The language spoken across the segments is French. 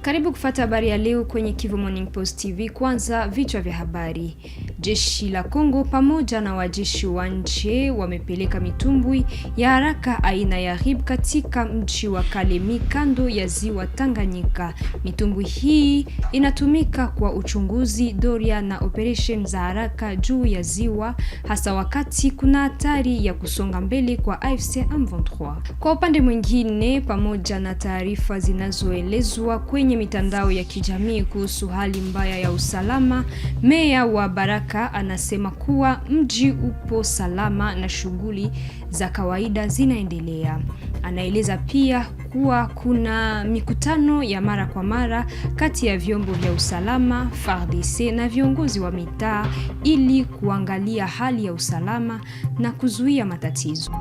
Karibu kufuata habari ya leo kwenye Kivu Morning Post TV. Kwanza vichwa vya habari. Jeshi la Kongo pamoja na wajeshi wa nje wamepeleka mitumbwi ya haraka aina ya RIB katika mji wa Kalemi kando ya ziwa Tanganyika. Mitumbwi hii inatumika kwa uchunguzi, doria na operation za haraka juu ya ziwa, hasa wakati kuna hatari ya kusonga mbele kwa AFC M23. Kwa upande mwingine, pamoja na taarifa zinazoelezwa kwenye mitandao ya kijamii kuhusu hali mbaya ya usalama, meya wa Baraka anasema kuwa mji upo salama na shughuli za kawaida zinaendelea. Anaeleza pia kuwa kuna mikutano ya mara kwa mara kati ya vyombo vya usalama, FARDC na viongozi wa mitaa ili kuangalia hali ya usalama na kuzuia matatizo.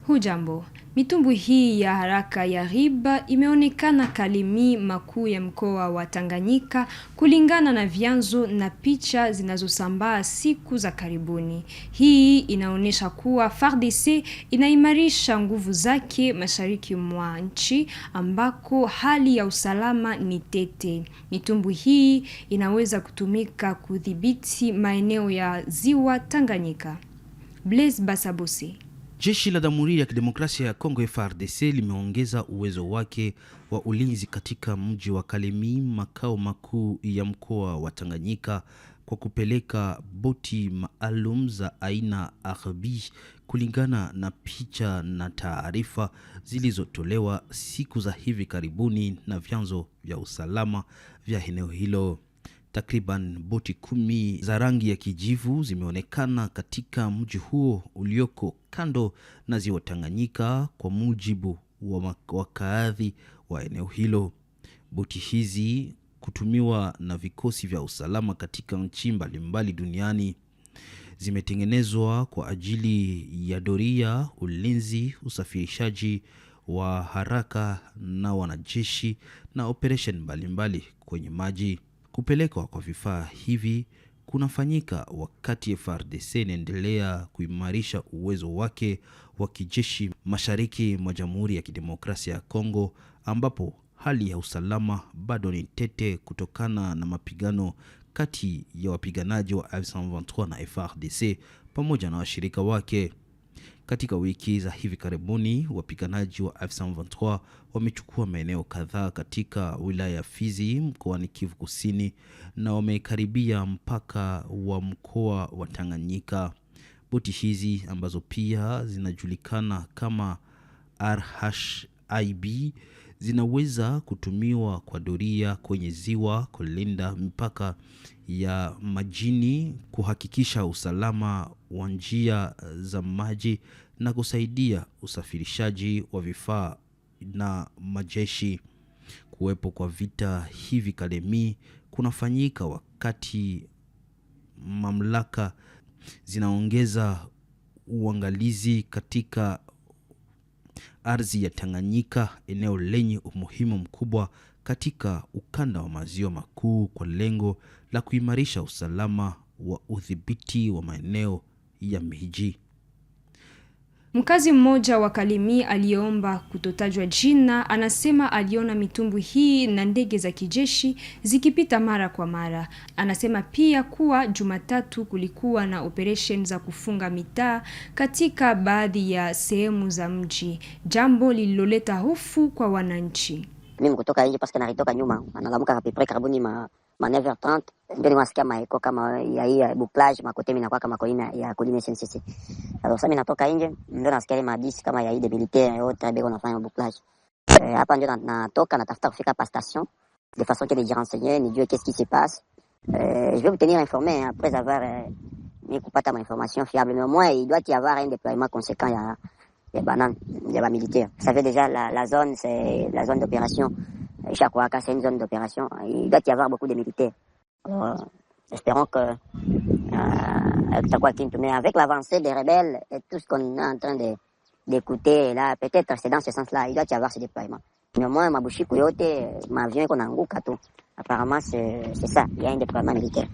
Hujambo. Mitumbwi hii ya haraka ya RIB imeonekana Kalemi, makuu ya mkoa wa Tanganyika, kulingana na vyanzo na picha zinazosambaa siku za karibuni. Hii inaonyesha kuwa FARDC inaimarisha nguvu zake mashariki mwa nchi ambako hali ya usalama ni tete. Mitumbwi hii inaweza kutumika kudhibiti maeneo ya ziwa Tanganyika. Blaise Basabose. Jeshi la Jamhuri ya Kidemokrasia ya Kongo FARDC limeongeza uwezo wake wa ulinzi katika mji wa Kalemi, makao makuu ya mkoa wa Tanganyika, kwa kupeleka boti maalum za aina RIB kulingana na picha na taarifa zilizotolewa siku za hivi karibuni na vyanzo vya usalama vya eneo hilo. Takriban boti 10 za rangi ya kijivu zimeonekana katika mji huo ulioko kando na ziwa Tanganyika, kwa mujibu wa wakaazi wa eneo hilo. Boti hizi kutumiwa na vikosi vya usalama katika nchi mbalimbali duniani. Zimetengenezwa kwa ajili ya doria, ulinzi, usafirishaji wa haraka na wanajeshi na operation mbalimbali kwenye maji. Kupelekwa kwa vifaa hivi kunafanyika wakati FARDC inaendelea kuimarisha uwezo wake wa kijeshi mashariki mwa Jamhuri ya Kidemokrasia ya Kongo, ambapo hali ya usalama bado ni tete kutokana na mapigano kati ya wapiganaji wa M23 na FARDC pamoja na washirika wake. Katika wiki za hivi karibuni, wapiganaji wa M23 wamechukua maeneo kadhaa katika wilaya ya Fizi mkoani Kivu Kusini na wamekaribia mpaka wa mkoa wa Tanganyika. Boti hizi ambazo pia zinajulikana kama RHIB zinaweza kutumiwa kwa doria kwenye ziwa, kulinda mipaka ya majini, kuhakikisha usalama wa njia za maji na kusaidia usafirishaji wa vifaa na majeshi. Kuwepo kwa vita hivi Kalemi kunafanyika wakati mamlaka zinaongeza uangalizi katika ardhi ya Tanganyika, eneo lenye umuhimu mkubwa katika ukanda wa maziwa makuu, kwa lengo la kuimarisha usalama wa udhibiti wa maeneo ya miji. Mkazi mmoja wa Kalemi aliomba kutotajwa jina anasema aliona mitumbwi hii na ndege za kijeshi zikipita mara kwa mara. Anasema pia kuwa Jumatatu kulikuwa na operation za kufunga mitaa katika baadhi ya sehemu za mji, jambo lililoleta hofu kwa wananchi. Mimi kutoka nje paske nalitoka nyuma, analamuka kapipre karibuni ma 9h30, ndio niwasikia maeko kama ya hii bouclage makote mimi nakuwa kama koina ya Colline SNCC. Alors sasa mimi natoka nje ndio nasikia madisi kama ya hii de militaire yote beko nafanya bouclage. Hapa ndio natoka natafuta kufika pa station de façon que les gens renseigner ni Dieu qu'est-ce qui se passe. Je vais vous tenir informé après avoir mis kupata ma information fiable, mais au moins il doit y avoir un déploiement conséquent ya banane ya ba militaire. Vous savez déjà la zone, c'est la zone d'opération. Chakwaka, c'est une zone d'opération. Il doit y avoir beaucoup de militaires. Alors, espérons que mais avec l'avancée des rebelles et tout ce qu'on est en train d'écouter là, peut-être c'est dans ce sens-là, il doit y avoir ce déploiement. Mais au moins, Mabushiku yote, ma avion qu'on a un tu. Apparemment, c'est ça, il y a un déploiement militaire.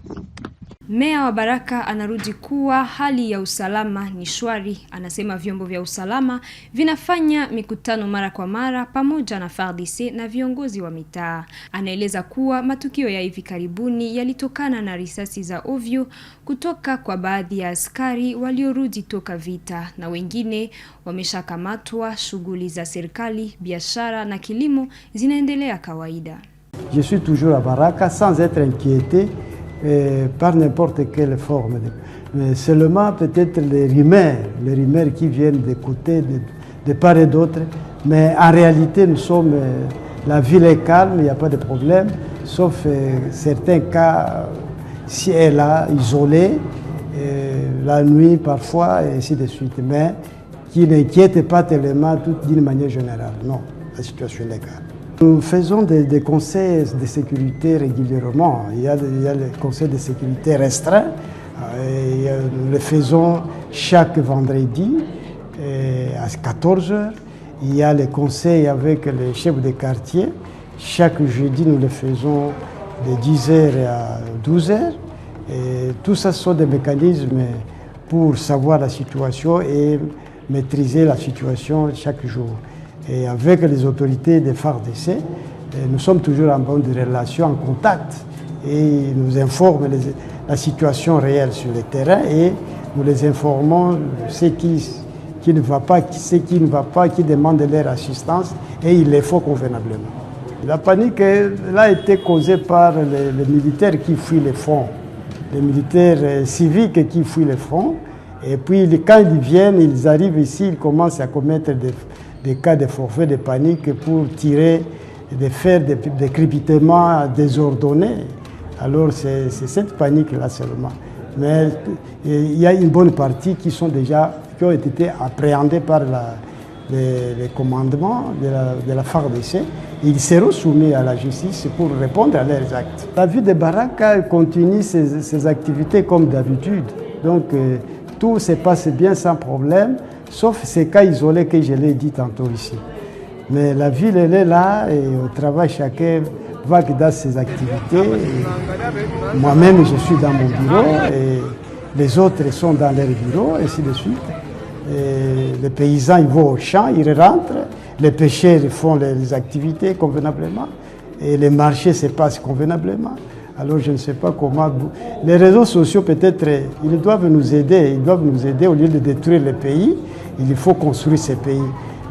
Meya wa Baraka anarudi kuwa hali ya usalama ni shwari. Anasema vyombo vya usalama vinafanya mikutano mara kwa mara pamoja na FARDC na viongozi wa mitaa. Anaeleza kuwa matukio ya hivi karibuni yalitokana na risasi za ovyo kutoka kwa baadhi ya askari waliorudi toka vita na wengine wameshakamatwa. Shughuli za serikali, biashara na kilimo zinaendelea kawaida. Je suis toujours à Baraka sans être inquiété par n'importe quelle forme. Mais seulement peut-être les rumeurs qui viennent des côtés de part et d'autre. Mais en réalité, nous sommes, la ville est calme, il n'y a pas de problème, sauf certains cas, ci et là, isolés, la nuit parfois, et ainsi de suite. Mais qui n'inquiètent pas tellement d'une manière générale. Non, la situation est calme. Nous faisons des conseils de sécurité régulièrement. Il y a les conseils de sécurité restreints. Nous les faisons chaque vendredi à 14h. Il y a les conseils avec les chefs de quartier. Chaque jeudi, nous les faisons de 10h à 12h. Et tout ça sont des mécanismes pour savoir la situation et maîtriser la situation chaque jour. Et avec les autorités des FARDC, nous sommes toujours en bonne relation, en contact, et ils nous informent de la situation réelle sur le terrain et nous les informons de ce qui ne va pas, qui demandent leur assistance et il les faut convenablement. La panique elle a été causée par les militaires qui fuient les fronts, les militaires civiques qui fuient les fronts, et puis quand ils viennent, ils arrivent ici, ils commencent à commettre des cas de forfait, de panique pour tirer, de faire des crépitements désordonnés. Alors c'est cette panique-là seulement. Mais il y a une bonne partie qui ont été appréhendés par les commandements de la FARDC. Ils seront soumis à la justice pour répondre à leurs actes. La ville de Baraka continue ses activités comme d'habitude. Donc tout se passe bien sans problème. Sauf ces cas isolés que je l'ai dit tantôt ici. Mais la ville, elle est là et au travail, chacun va dans ses activités. Moi-même, je suis dans mon bureau et les autres sont dans leur bureau, et ainsi de suite. Et les paysans, ils vont au champ, ils rentrent. Les pêcheurs font les activités convenablement. Et les marchés se passent convenablement. Alors je ne sais pas comment... Les réseaux sociaux, peut-être, ils doivent nous aider. Ils doivent nous aider au lieu de détruire les pays. Il faut construire ces pays.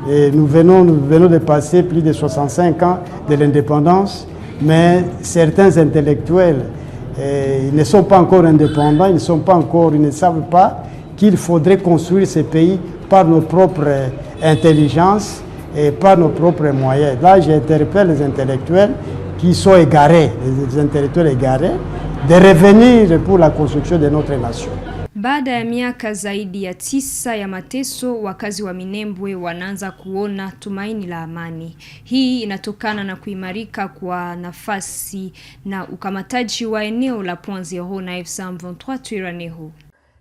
Et nous venons de passer plus de 65 ans de l'indépendance, mais certains intellectuels, ils ne sont pas encore indépendants, ils ne savent pas qu'il faudrait construire ces pays par nos propres intelligences et par nos propres moyens. Là, j'interpelle les intellectuels qui sont égarés, les intellectuels égarés, de revenir pour la construction de notre nation. Baada ya miaka zaidi ya 9 ya mateso, wakazi wa Minembwe wanaanza kuona tumaini la amani. Hii inatokana na kuimarika kwa nafasi na ukamataji wa eneo la Point Zero na F123 Twiraneho.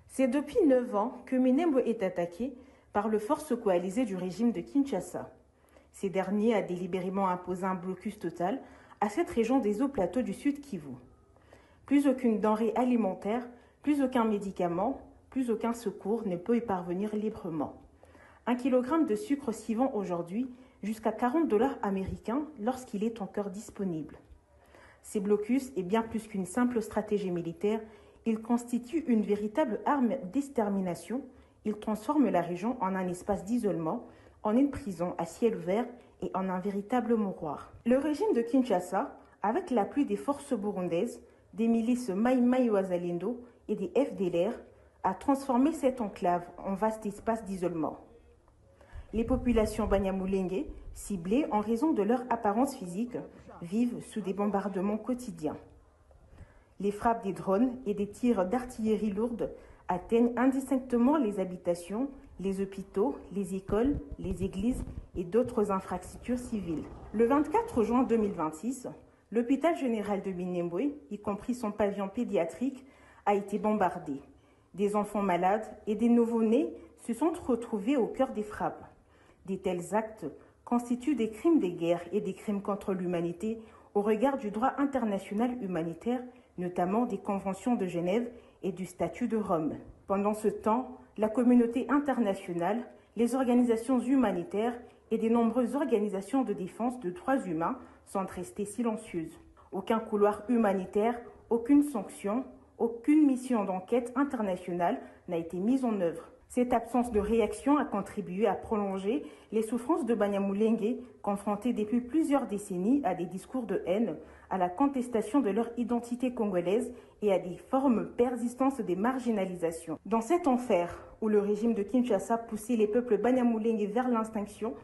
C'est depuis 9 ans que Minembwe est attaqué par les forces coalisées du régime de Kinshasa. Ces derniers a délibérément imposé un blocus total à cette région des hauts plateaux du Sud Kivu. Plus aucune denrée alimentaire, plus aucun médicament, plus aucun secours ne peut y parvenir librement. 1 kilogramme de sucre s'y vend aujourd'hui jusqu'à $40 américains lorsqu'il est encore disponible. Ces blocus est bien plus qu'une simple stratégie militaire, ils constituent une véritable arme d'extermination. Ils transforment la région en un espace d'isolement, en une prison à ciel ouvert et en un véritable mouroir. Le régime de Kinshasa, avec l'appui des forces burundaises, des milices Mai Mai Wazalendo et des FDLR, a transformé cette enclave en vaste espace d'isolement. Les populations Banyamulenge, ciblées en raison de leur apparence physique, vivent sous des bombardements quotidiens. Les frappes des drones et des tirs d'artillerie lourde atteignent indistinctement les habitations, les hôpitaux, les écoles, les églises et d'autres infrastructures civiles. Le 24 juin 2026, l'hôpital général de Minembwe, y compris son pavillon pédiatrique, a été bombardé. Des enfants malades et des nouveau-nés se sont retrouvés au cœur des frappes. De tels actes constituent des crimes de guerre et des crimes contre l'humanité au regard du droit international humanitaire, notamment des conventions de Genève et du statut de Rome. Pendant ce temps, la communauté internationale, les organisations humanitaires et de nombreuses organisations de défense de droits humains sont restées silencieuses. Aucun couloir humanitaire, aucune sanction, aucune mission d'enquête internationale n'a été mise en œuvre. Cette absence de réaction a contribué à prolonger les souffrances de Banyamulenge, confrontés depuis plusieurs décennies à des discours de haine, à la contestation de leur identité congolaise et à des formes persistantes de marginalisation. Dans cet enfer où le régime de Kinshasa poussait les peuples Banyamulenge vers l'extinction,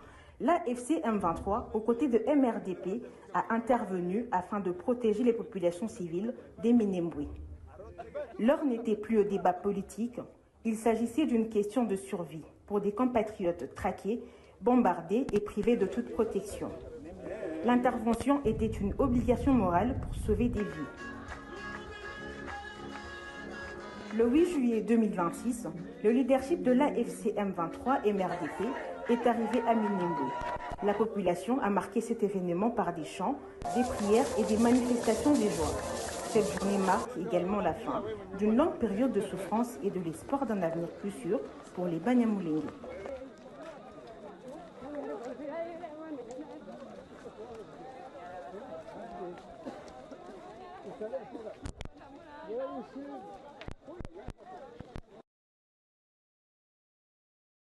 l'AFC M23, aux côtés de MRDP, a intervenu afin de protéger les populations civiles des Minembwe. L'heure n'était plus au débat politique, il s'agissait d'une question de survie pour des compatriotes traqués, bombardés et privés de toute protection. L'intervention était une obligation morale pour sauver des vies. Le 8 juillet 2026, le leadership de l'AFC M23 et MRDP est arrivé à Minembwe. La population a marqué cet événement par des chants, des prières et des manifestations de joie. Cette journée marque également la fin d'une longue période de souffrance et de l'espoir d'un avenir plus sûr pour les Banyamulenge.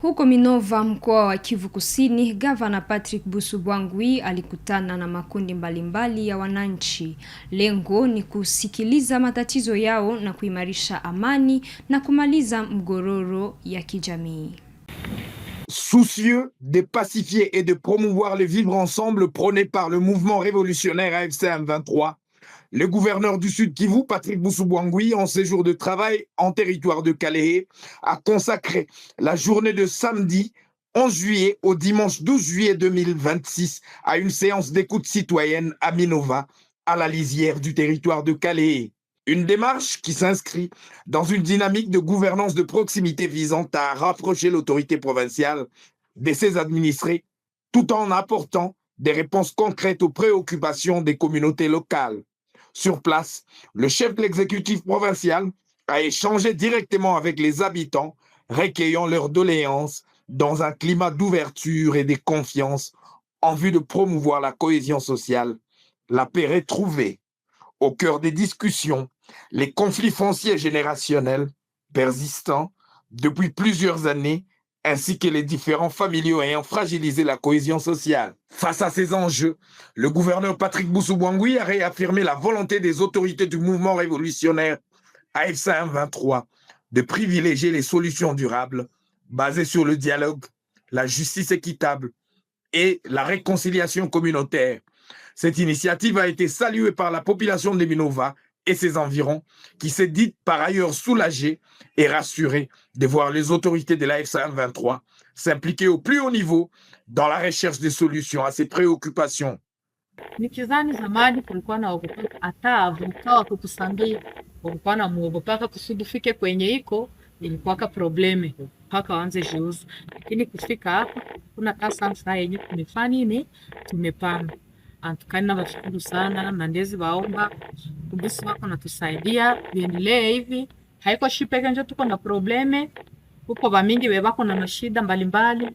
Huko Minova, mkoa wa Kivu Kusini, Gavana Patrick Busubwangwi alikutana na makundi mbalimbali ya wananchi. Lengo ni kusikiliza matatizo yao na kuimarisha amani na kumaliza mgororo ya kijamii. Soucieux de pacifier et de promouvoir le vivre ensemble prôné par le mouvement révolutionnaire AFC M23, le gouverneur du Sud Kivu, Patrick Busubwangwi, en séjour de travail en territoire de Kalehe, a consacré la journée de samedi 11 juillet au dimanche 12 juillet 2026 à une séance d'écoute citoyenne à Minova, à la lisière du territoire de Kalehe. Une démarche qui s'inscrit dans une dynamique de gouvernance de proximité visant à rapprocher l'autorité provinciale de ses administrés, tout en apportant des réponses concrètes aux préoccupations des communautés locales. Sur place, le chef de l'exécutif provincial a échangé directement avec les habitants, recueillant leurs doléances dans un climat d'ouverture et de confiance en vue de promouvoir la cohésion sociale, la paix retrouvée. Au cœur des discussions, les conflits fonciers générationnels persistants depuis plusieurs années, ainsi que les différents familiaux ayant fragilisé la cohésion sociale. Face à ces enjeux, le gouverneur Patrick Busubwangwi a réaffirmé la volonté des autorités du mouvement révolutionnaire AFC M23 de privilégier les solutions durables basées sur le dialogue, la justice équitable et la réconciliation communautaire. Cette initiative a été saluée par la population de Minova et ses environs, qui s'est dite par ailleurs soulagée et rassurée de voir les autorités de l'AFC M23 s'impliquer au plus haut niveau dans la recherche des solutions à ces préoccupations. Nikizani zamani kulikuwa na hata avuka kutusambia kulikuwa na muogopaka kusudi fike kwenye iko ilikuwa ka probleme mpaka waanze juzi, lakini kufika hapa kuna kasa saa yenye tumefanya nini, tumepanga. Antukani na bashukuru sana na ndezi baomba kubisi wako natusaidia viendelee hivi. Haiko shipeke njo tuko na probleme huko, bamingi bebako na mashida mbalimbali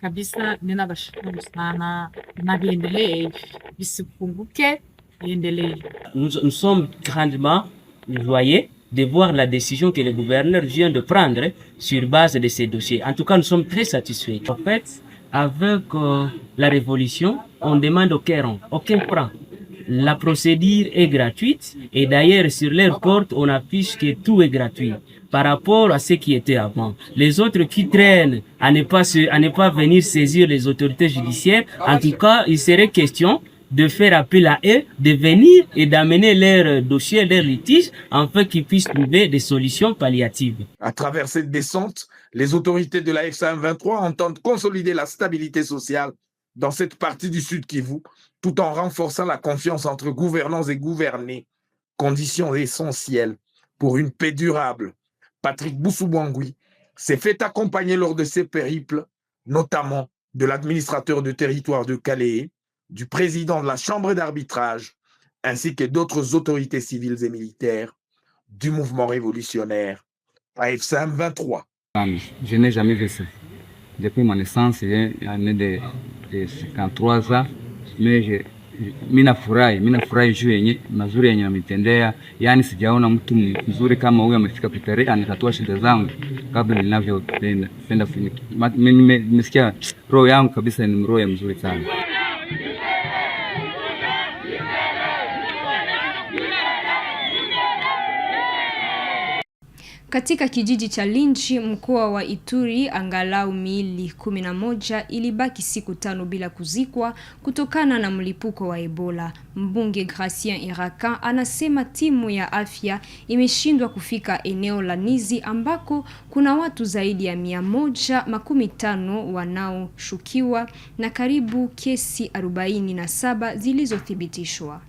kabisa. Nina bashukuru sana na viendelee hivi, bisipunguke, viendelee. Nous sommes grandement joyeux de voir la décision que le gouverneur vient de prendre sur base de ces dossiers. En tout cas, nous sommes très satisfaits. En fait, avec la révolution, on demande aucun franc. La procédure est gratuite et d'ailleurs sur leur porte, on affiche que tout est gratuit par rapport à ce qui était avant. Les autres qui traînent à ne pas venir saisir les autorités judiciaires, en tout cas, il serait question de faire appel à eux, de venir et d'amener leurs dossiers, leurs litiges, afin qu'ils puissent trouver des solutions palliatives. À travers cette descente, les autorités de la AFC M23 entendent consolider la stabilité sociale dans cette partie du Sud Kivu, tout en renforçant la confiance entre gouvernants et gouvernés, condition essentielle pour une paix durable. Patrick Busubwangwi s'est fait accompagner lors de ses périples, notamment de l'administrateur de territoire de Kalehe, du président de la chambre d'arbitrage, ainsi que d'autres autorités civiles et militaires du mouvement révolutionnaire AFC M23. Je n'ai jamais vu ça. Depuis ma naissance, j'ai né de 53 ans, mais minafurahi juu yenye mazuri yenye namitendea, yani sijaona mtu mzuri kama huyo amefika Pretoria anatatua shida zangu kabla ninavyopenda. Nimesikia roho yangu kabisa ni roho mzuri sana. Katika kijiji cha Linchi, mkoa wa Ituri, angalau miili 11 ilibaki siku 5 bila kuzikwa kutokana na mlipuko wa Ebola. Mbunge Gracien Irakan anasema timu ya afya imeshindwa kufika eneo la Nizi ambako kuna watu zaidi ya 115 wanaoshukiwa na karibu kesi 47 zilizothibitishwa.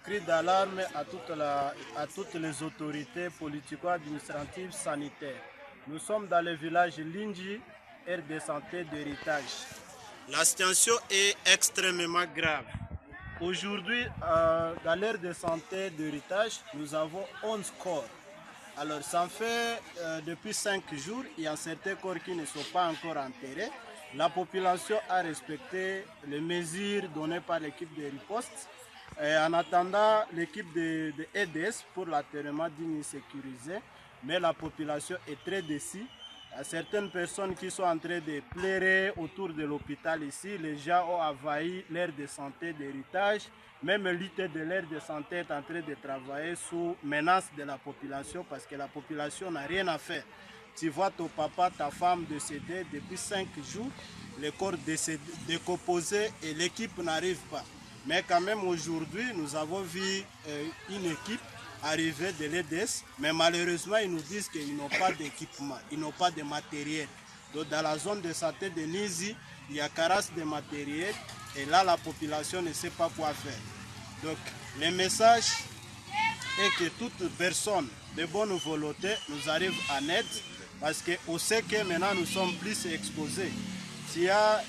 Cri d'alarme à toutes les autorités politico-administratives sanitaires. Nous sommes dans le village Linji, aire de santé d'héritage. La situation est extrêmement grave. Aujourd'hui, dans l'aire de santé d'héritage, nous avons 11 corps. Alors, ça fait depuis 5 jours, il y a certains corps qui ne sont pas encore enterrés. La population a respecté les mesures données par l'équipe de riposte. En attendant l'équipe de EDS pour l'enterrement digne et sécurisé, mais la population est très déçue. Il y a certaines personnes qui sont en train de pleurer autour de l'hôpital ici. Les gens ont envahi l'aire de santé d'héritage. Même l'unité de l'aire de santé est en train de travailler sous menace de la population parce que la population n'a rien à faire. Tu vois ton papa, ta femme décédés depuis 5 jours, le corps décomposé et l'équipe n'arrive pas. Mais quand même aujourd'hui, nous avons vu une équipe arriver de l'EDS, mais malheureusement, ils nous disent qu'ils n'ont pas d'équipement, ils n'ont pas de matériel. Donc dans la zone de santé de Nizi, il y a carence de matériel et là, la population ne sait pas quoi faire. Donc le message est que toute personne de bonne volonté nous arrive en aide parce qu'on sait que maintenant nous sommes plus exposés. S'il y a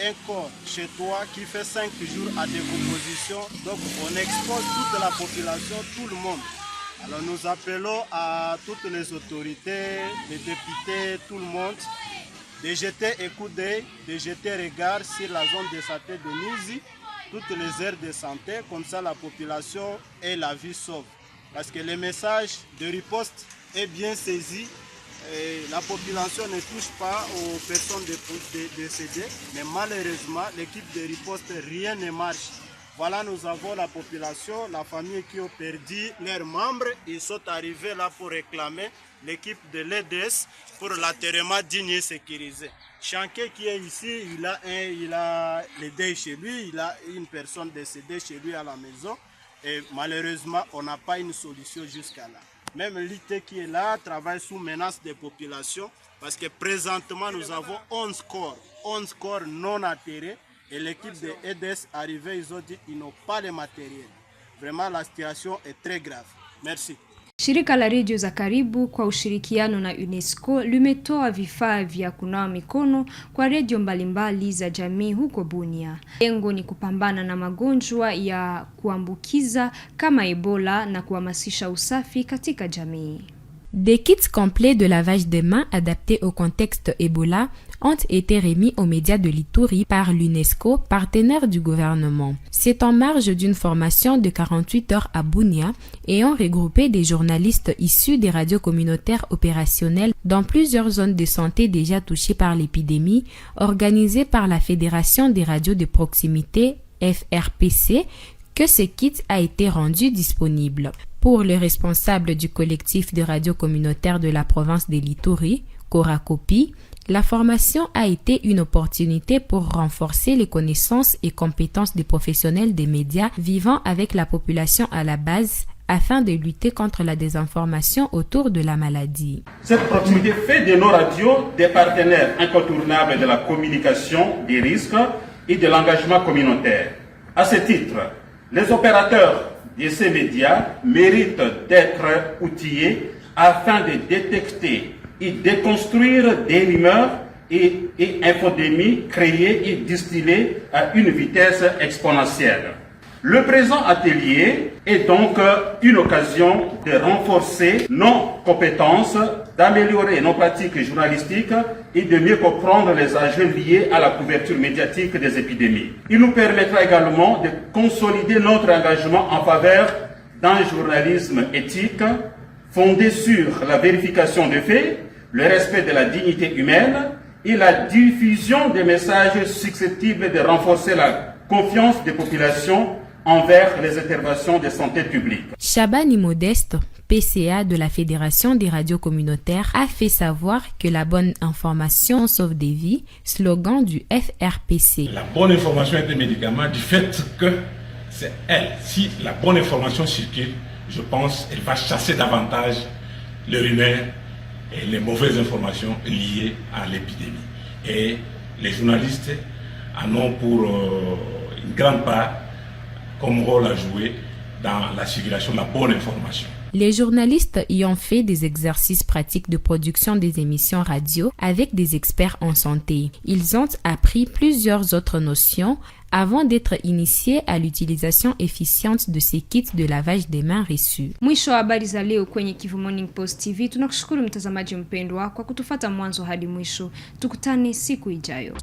un corps chez toi qui fait 5 jours à décomposition, donc on expose toute la population, tout le monde. Alors nous appelons à toutes les autorités, les députés, tout le monde, de jeter un coup d'œil, de jeter regard sur la zone de santé de Nizi, toutes les aires de santé, comme ça la population et la vie sauve. Parce que le message de riposte est bien saisi. Et la population ne touche pas aux personnes décédées, mais malheureusement, l'équipe de riposte, rien ne marche. Voilà, nous avons la population, la famille qui ont perdu leurs membres. Ils sont arrivés là pour réclamer l'équipe de l'EDS pour l'enterrement digne et sécurisé. Chanquet qui est ici, il a le deuil chez lui, il a une personne décédée chez lui à la maison. Et malheureusement, on n'a pas une solution jusqu'à là. Même l'IT qui est là travaille sous menace des populations parce que présentement nous avons 11 corps non enterrés et l'équipe de EDS arrivée, ils ont dit qu'ils n'ont pas le matériel. Vraiment la situation est très grave. Merci. Shirika la redio za karibu kwa ushirikiano na UNESCO limetoa vifaa vya kunawa mikono kwa redio mbalimbali za jamii huko Bunia. Lengo ni kupambana na magonjwa ya kuambukiza kama Ebola na kuhamasisha usafi katika jamii. Des kits complets de lavage des mains adaptés au contexte Ebola ont été remis aux médias de l'Ituri par l'UNESCO, partenaire du gouvernement. C'est en marge d'une formation de 48 heures à Bunia ayant regroupé des journalistes issus des radios communautaires opérationnelles dans plusieurs zones de santé déjà touchées par l'épidémie, organisée par la Fédération des radios de proximité, FRPC, que ce kit a été rendu disponible. Pour le responsable du collectif de radios communautaires de la province de l'Ituri, Korakopi, la formation a été une opportunité pour renforcer les connaissances et compétences des professionnels des médias vivant avec la population à la base afin de lutter contre la désinformation autour de la maladie. Cette proximité fait de nos radios des partenaires incontournables de la communication des risques et de l'engagement communautaire. À ce titre, les opérateurs de ces médias méritent d'être outillés afin de détecter et déconstruire des rumeurs et infodémie créées et distillées à une vitesse exponentielle. Le présent atelier est donc une occasion de renforcer nos compétences, d'améliorer nos pratiques journalistiques et de mieux comprendre les enjeux liés à la couverture médiatique des épidémies. Il nous permettra également de consolider notre engagement en faveur d'un journalisme éthique fondé sur la vérification des faits, le respect de la dignité humaine et la diffusion des messages susceptibles de renforcer la confiance des populations envers les interventions de santé publique. Chabani Modeste, PCA de la Fédération des radios communautaires, a fait savoir que la bonne information sauve des vies, slogan du FRPC. La bonne information est un médicament du fait que c'est elle. Si la bonne information circule, je pense qu'elle va chasser davantage les rumeurs et les mauvaises informations liées à l'épidémie. Et les journalistes en ont pour une grande part comme rôle à jouer dans la circulation de la bonne information. Les journalistes y ont fait des exercices pratiques de production des émissions radio avec des experts en santé. Ils ont appris plusieurs autres notions avant d'être initiés à l'utilisation efficiente de ces kits de lavage des mains reçus. Mwisho wa habari za leo kwenye Kivu Morning Post TV. Tunakushukuru mtazamaji mpendwa kwa kutufuata mwanzo hadi mwisho. Tukutane siku ijayo.